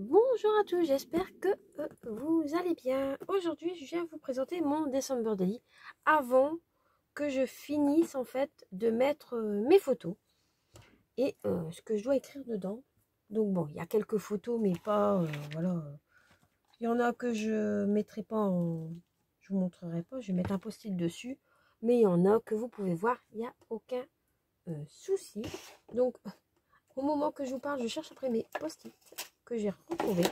Bonjour à tous, j'espère que vous allez bien. Aujourd'hui, je viens vous présenter mon December Daily avant que je finisse en fait de mettre mes photos et ce que je dois écrire dedans. Donc bon, il y a quelques photos, mais pas, voilà. Il y en a que je mettrai pas en... Je vous montrerai pas, je vais mettre un post-it dessus. Mais il y en a que vous pouvez voir, il n'y a aucun souci. Donc, au moment que je vous parle, je cherche après mes post-it que j'ai retrouvés.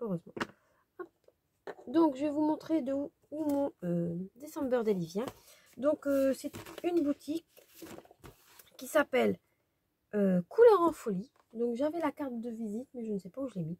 Heureusement. Hop. Donc, je vais vous montrer de où mon December Daily vient. Donc, c'est une boutique qui s'appelle Couleur en Folie. Donc, j'avais la carte de visite, mais je ne sais pas où je l'ai mis.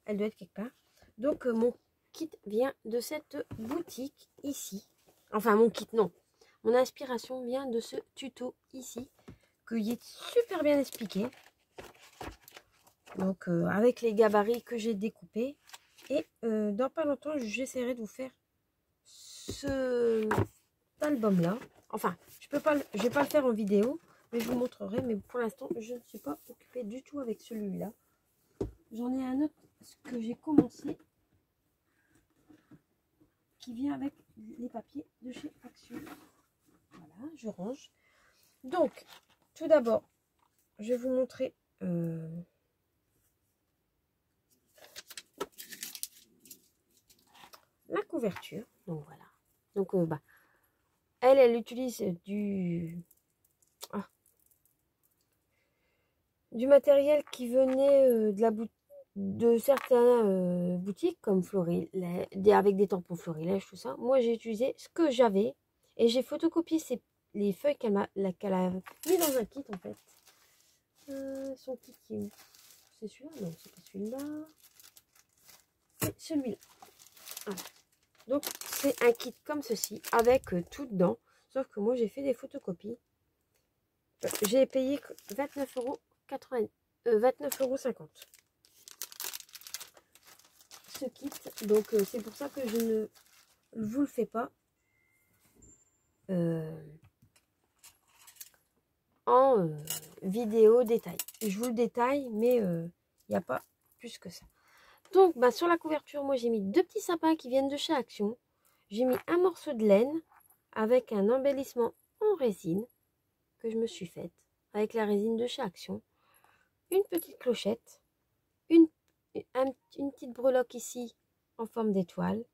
Elle doit être quelque part. Donc, mon kit vient de cette boutique ici. Enfin, mon kit, non. Mon inspiration vient de ce tuto ici, qui est super bien expliqué. Donc, avec les gabarits que j'ai découpés. Et dans pas longtemps, j'essaierai de vous faire cet album-là. Enfin, je vais pas le faire en vidéo, mais je vous montrerai. Mais pour l'instant, je ne suis pas occupée du tout avec celui-là. J'en ai un autre que j'ai commencé, qui vient avec les papiers de chez Action. Voilà, je range. Donc, tout d'abord, je vais vous montrer... la couverture. Donc voilà. Donc elle utilise du matériel qui venait de certaines boutiques comme Florilège, avec des tampons Florilège, tout ça. Moi j'ai utilisé ce que j'avais et j'ai photocopié les feuilles qu'elle a mis dans un kit en fait. Son kit qui est où? C'est celui-là? Non, c'est pas celui-là. C'est celui-là. Voilà. Donc, c'est un kit comme ceci, avec tout dedans. Sauf que moi, j'ai fait des photocopies. J'ai payé 29,50 €. Ce kit. Donc, c'est pour ça que je ne vous le fais pas en vidéo détail. Je vous le détaille, mais il n'y a pas plus que ça. Donc, sur la couverture, moi, j'ai mis deux petits sapins qui viennent de chez Action. J'ai mis un morceau de laine avec un embellissement en résine que je me suis faite avec la résine de chez Action. Une petite clochette. Une petite breloque ici en forme d'étoile.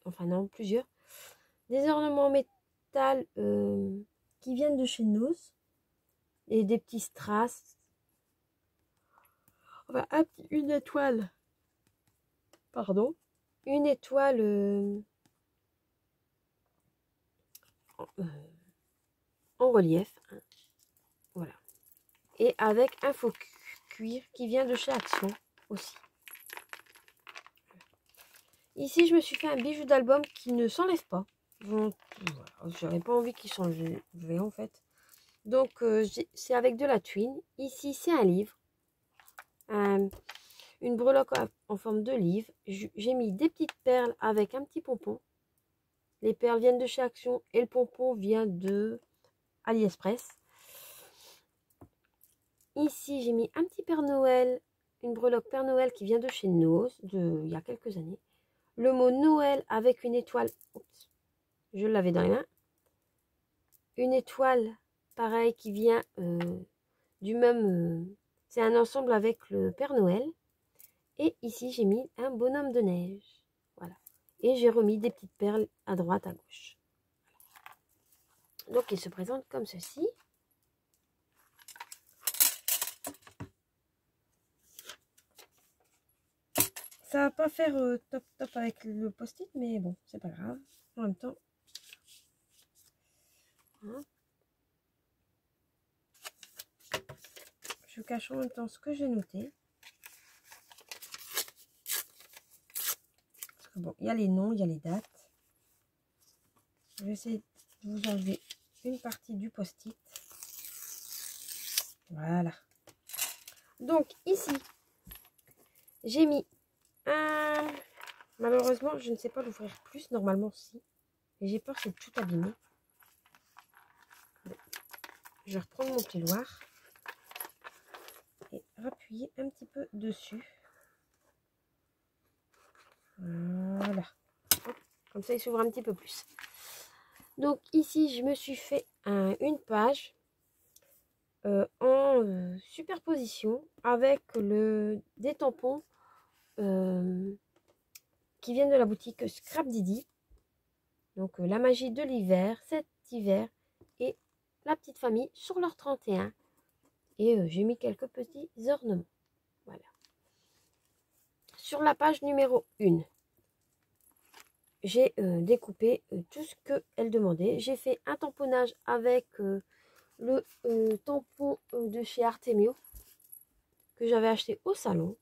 Enfin non, plusieurs. Des ornements en métal qui viennent de chez Nose. Et des petits strass. Enfin, une étoile. Pardon. Une étoile en relief. Voilà. Et avec un faux cuir qui vient de chez Action aussi. Ici, je me suis fait un bijou d'album qui ne s'enlève pas. Voilà. J'avais pas envie qu'il s'enlève en fait. Donc, c'est avec de la twine. Ici, c'est un livre. Une breloque en forme de livre. J'ai mis des petites perles avec un petit pompon. Les perles viennent de chez Action et le pompon vient de AliExpress. Ici, j'ai mis un petit Père Noël, une breloque Père Noël qui vient de chez Nose, il y a quelques années. Le mot Noël avec une étoile. Oups, je l'avais dans les mains. Une étoile, pareil, qui vient du même... c'est un ensemble avec le Père Noël. Et ici, j'ai mis un bonhomme de neige. Voilà. Et j'ai remis des petites perles à droite, à gauche. Donc, il se présente comme ceci. Ça va pas faire top avec le post-it, mais bon, c'est pas grave. En même temps, hein. Je cache en même temps ce que j'ai noté. Parce que bon, il y a les noms, il y a les dates. Je vais essayer de vous enlever une partie du post-it. Voilà. Donc ici, j'ai mis un... Malheureusement, je ne sais pas l'ouvrir plus. Normalement, si. Et j'ai peur, c'est tout abîmé. Bon. Je vais reprendre mon peignoir. appuyer un petit peu dessus. Voilà. Hop, comme ça, il s'ouvre un petit peu plus. Donc ici, je me suis fait une page en superposition avec des tampons qui viennent de la boutique Scrap Didi. Donc la magie de l'hiver, cet hiver et la petite famille sur leur 31. Et j'ai mis quelques petits ornements. Voilà. Sur la page numéro 1, j'ai découpé tout ce qu'elle demandait. J'ai fait un tamponnage avec le tampon de chez Artemio que j'avais acheté au salon.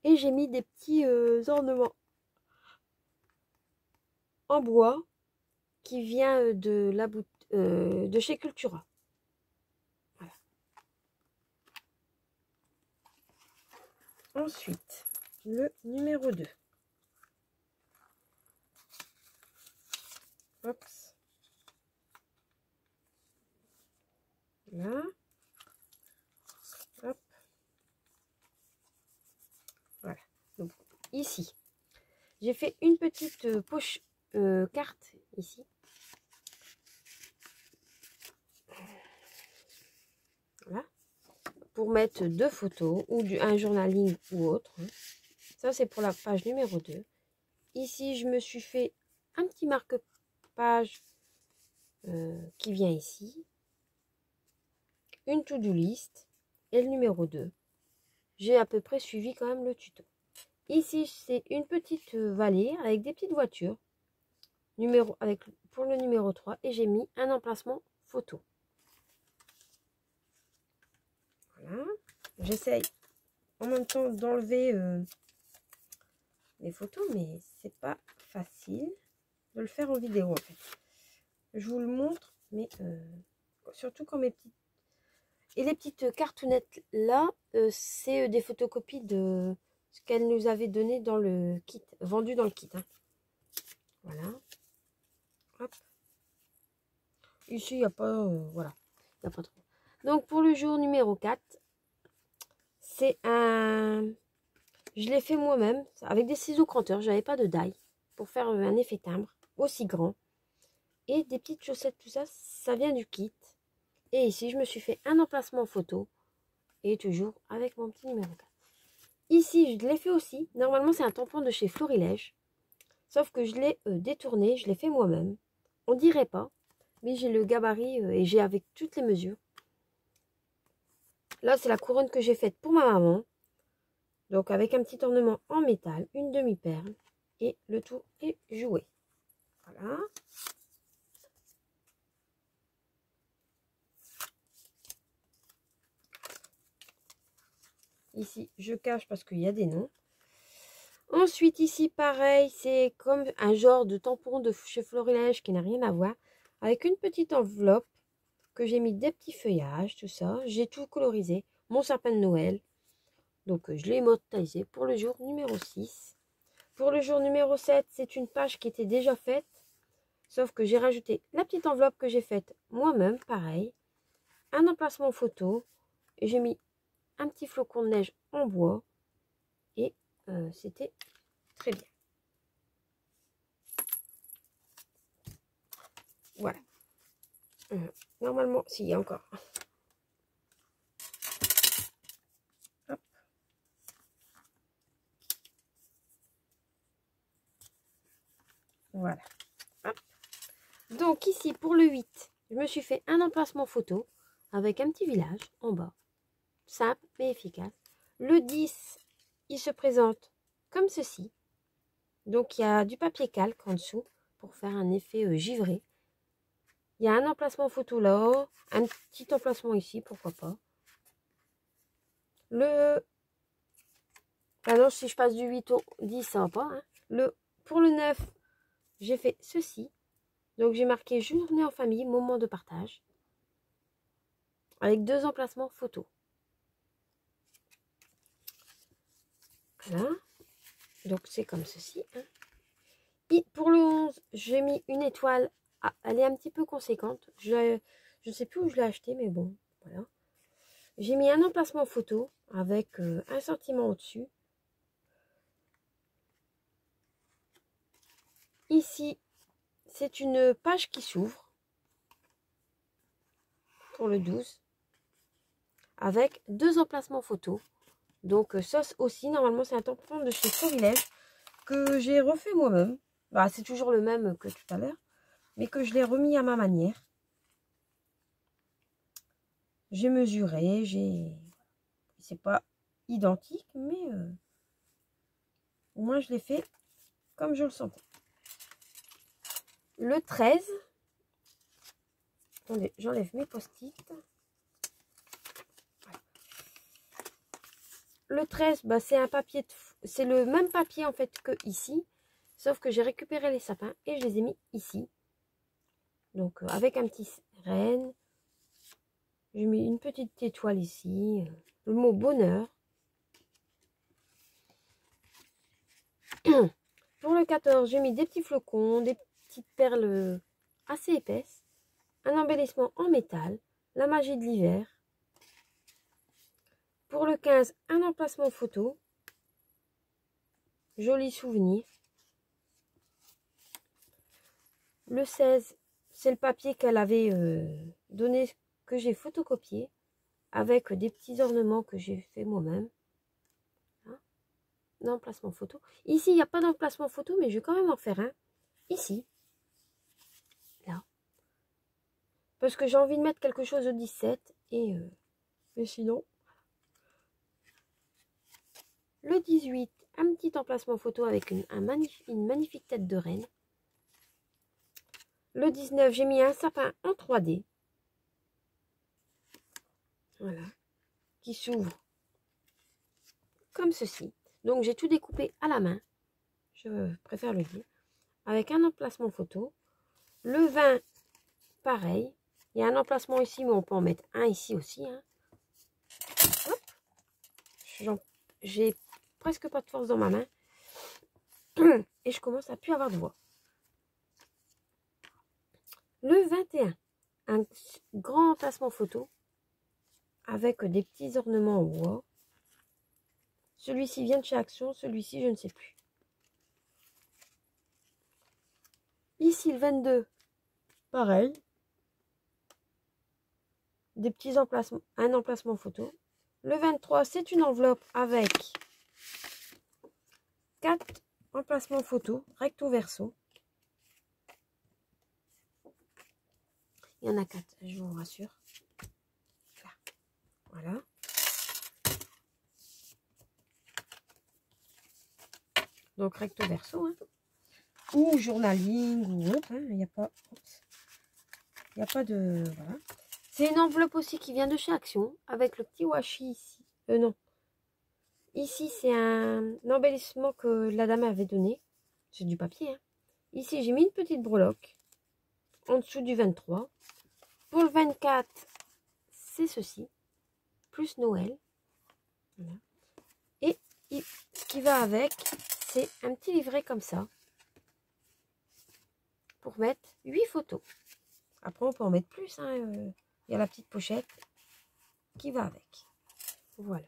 Et j'ai mis des petits ornements en bois qui vient de chez Cultura. Voilà. Ensuite, le numéro 2. Hop. Là. Hop. Voilà. Donc, ici, j'ai fait une petite poche carte ici. Voilà. Pour mettre 2 photos ou un journaling ou autre. Ça, c'est pour la page numéro 2. Ici, je me suis fait un petit marque-page qui vient ici. Une to-do list et le numéro 2. J'ai à peu près suivi quand même le tuto. Ici, c'est une petite vallée avec des petites voitures. Pour le numéro 3. Et j'ai mis un emplacement photo. Voilà. J'essaye en même temps d'enlever les photos, mais c'est pas facile de le faire en vidéo en fait. Je vous le montre, mais surtout quand mes petites... Et les petites cartounettes là, c'est des photocopies de ce qu'elle nous avait donné dans le kit, vendu dans le kit. Hein. Voilà. Hop. Ici, il n'y a pas... voilà. Il n'y a pas trop. Donc, pour le jour numéro 4, c'est un... Je l'ai fait moi-même, avec des ciseaux cranteurs. J'avais pas de die pour faire un effet timbre aussi grand. Et des petites chaussettes, tout ça, ça vient du kit. Et ici, je me suis fait un emplacement photo. Et toujours avec mon petit numéro 4. Ici, je l'ai fait aussi. Normalement, c'est un tampon de chez Florilège. Sauf que je l'ai détourné, je l'ai fait moi-même. On dirait pas, mais j'ai le gabarit et j'ai avec toutes les mesures. Là, c'est la couronne que j'ai faite pour ma maman. Donc, avec un petit ornement en métal, une demi-perle. Et le tout est joué. Voilà. Ici, je cache parce qu'il y a des noms. Ensuite, ici, pareil, c'est comme un genre de tampon de chez Florilège qui n'a rien à voir. Avec une petite enveloppe que j'ai mis des petits feuillages, tout ça. J'ai tout colorisé. Mon sapin de Noël. Donc, je l'ai immortalisé pour le jour numéro 6. Pour le jour numéro 7, c'est une page qui était déjà faite. Sauf que j'ai rajouté la petite enveloppe que j'ai faite moi-même, pareil. Un emplacement photo. Et j'ai mis un petit flocon de neige en bois. Et c'était très bien. Voilà. Normalement, s'il y a encore. Hop. Voilà. Hop. Donc ici, pour le 8, je me suis fait un emplacement photo avec un petit village en bas. Simple mais efficace. Le 10, il se présente comme ceci. Donc il y a du papier calque en dessous pour faire un effet givré. Il y a un emplacement photo là, un petit emplacement ici, pourquoi pas. Ah non, si je passe du 8 au 10, ça va pas. Hein. Pour le 9, j'ai fait ceci. Donc j'ai marqué journée en famille, moment de partage. Avec 2 emplacements photo. Voilà. Donc c'est comme ceci. Hein. Et pour le 11, j'ai mis une étoile. Ah, elle est un petit peu conséquente. Je ne sais plus où je l'ai acheté, mais bon, voilà. j'ai mis un emplacement photo avec un sentiment au-dessus. Ici, c'est une page qui s'ouvre pour le 12 avec 2 emplacements photos. Donc ça aussi, normalement, c'est un tampon de chez Florilège que j'ai refait moi-même. Bah, c'est toujours le même que tout à l'heure, mais que je l'ai remis à ma manière. J'ai mesuré, c'est pas identique, mais au moins je l'ai fait comme je le sentais. Le 13, attendez, j'enlève mes post-it. Le 13, bah, c'est un papier, c'est le même papier en fait que ici, sauf que j'ai récupéré les sapins et je les ai mis ici. Donc avec un petit renne, j'ai mis une petite étoile ici, le mot bonheur. Pour le 14, j'ai mis des petits flocons, des petites perles assez épaisses, un embellissement en métal, la magie de l'hiver. Pour le 15, un emplacement photo, joli souvenir. Le 16, c'est le papier qu'elle avait donné, que j'ai photocopié, avec des petits ornements que j'ai fait moi-même. D'emplacement photo. Ici, il n'y a pas d'emplacement photo, mais je vais quand même en faire un. Ici. Là. Parce que j'ai envie de mettre quelque chose au 17. Et sinon. Le 18, un petit emplacement photo avec une magnifique tête de reine. Le 19, j'ai mis un sapin en 3D. Voilà. Qui s'ouvre comme ceci. Donc, j'ai tout découpé à la main. Je préfère le dire. Avec un emplacement photo. Le 20, pareil. Il y a un emplacement ici, mais on peut en mettre un ici aussi. Hein. J'ai presque pas de force dans ma main. Et je commence à plus avoir de voix. Le 21, un grand emplacement photo. Avec des petits ornements en bois. Celui-ci vient de chez Action. Celui-ci, je ne sais plus. Ici, le 22, pareil. Des petits emplacements, un emplacement photo. Le 23, c'est une enveloppe avec 4 emplacements photo, recto verso. Il y en a 4, je vous rassure. Voilà. Donc recto verso, hein. Ou journaling ou autre, hein. Il n'y a pas de... Voilà. C'est une enveloppe aussi qui vient de chez Action, avec le petit washi ici. Non. Ici, c'est un embellissement que la dame avait donné. C'est du papier, hein. Ici, j'ai mis une petite breloque en dessous du 23. Pour le 24, c'est ceci. Plus Noël. Voilà. Et ce qui va avec, c'est un petit livret comme ça. Pour mettre 8 photos. Après, on peut en mettre plus. Hein. Il y a la petite pochette qui va avec. Voilà.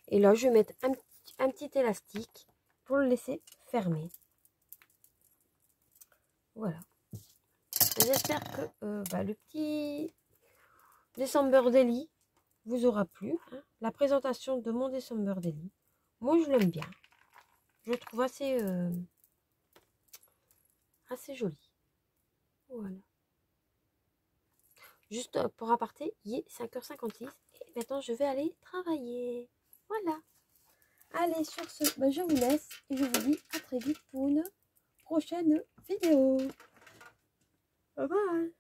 Et là, je vais mettre un petit élastique pour le laisser fermer. Voilà. J'espère que le petit December Daily vous aura plu. Hein. La présentation de mon December Daily. Moi, je l'aime bien. Je le trouve assez joli. Voilà. Juste pour aparté, il est 5h56 et maintenant je vais aller travailler. Voilà. Allez, sur ce, je vous laisse et je vous dis à très vite pour une prochaine vidéo. Bye bye.